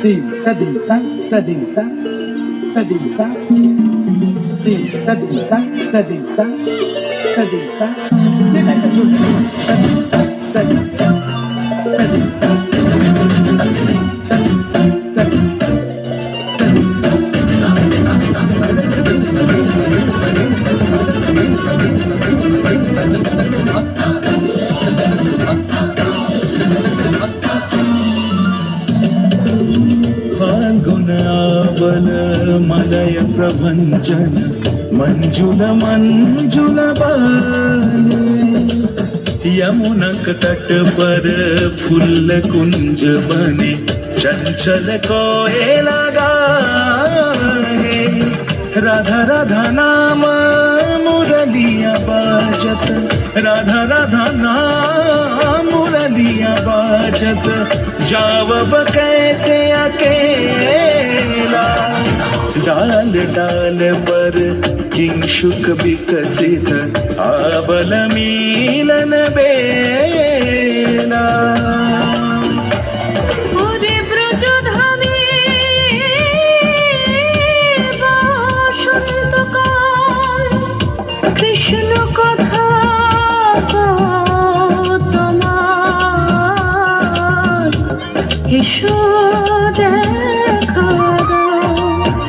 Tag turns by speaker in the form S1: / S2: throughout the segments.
S1: Dim ta dim ta ta dim ta ta dim ta dim ta dim ta ta dim ta ta dim ta ये like जो ta dim ta ta dim ta ta dim ta ta dim ta ta dim ta
S2: Phalgun आवल Malay प्रभंजन मंजुल मंजुल बाले यमुनक तट पर फूल कुंज बने चंचल कोयला गाए राधा राधा नाम मुरलिया बाजत राधा राधा नाम मुरलिया बाजत जावब कैसे अकेला डाल डाल पर किंशुक विकसित आवल मिलन बेला
S3: কৃষ্ণ কথা তোমার এসো দেখা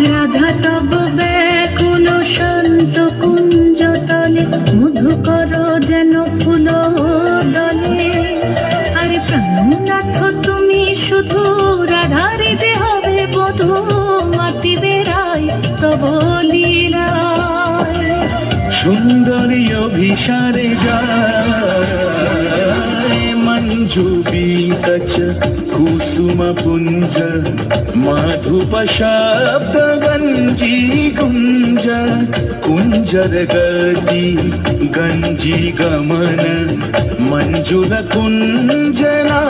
S3: রাধা তব ব্যাকুল শান্ত কুঞ্জ তলে মধুকর যেন ফুল দলে আরে প্রাণনাথ তুমি শুধু রাধারে যে হবে বধূ মাতি বেড়াই তব লীলা
S2: সুন্দরী অভিসারে যায় মঞ্জু বিকচ কুসুম পুঞ্জ মাধুপ শব্দ গঞ্জি কুঞ্জ কুঞ্জর গতি গঞ্জি গমন মঞ্জুল কুঞ্জনা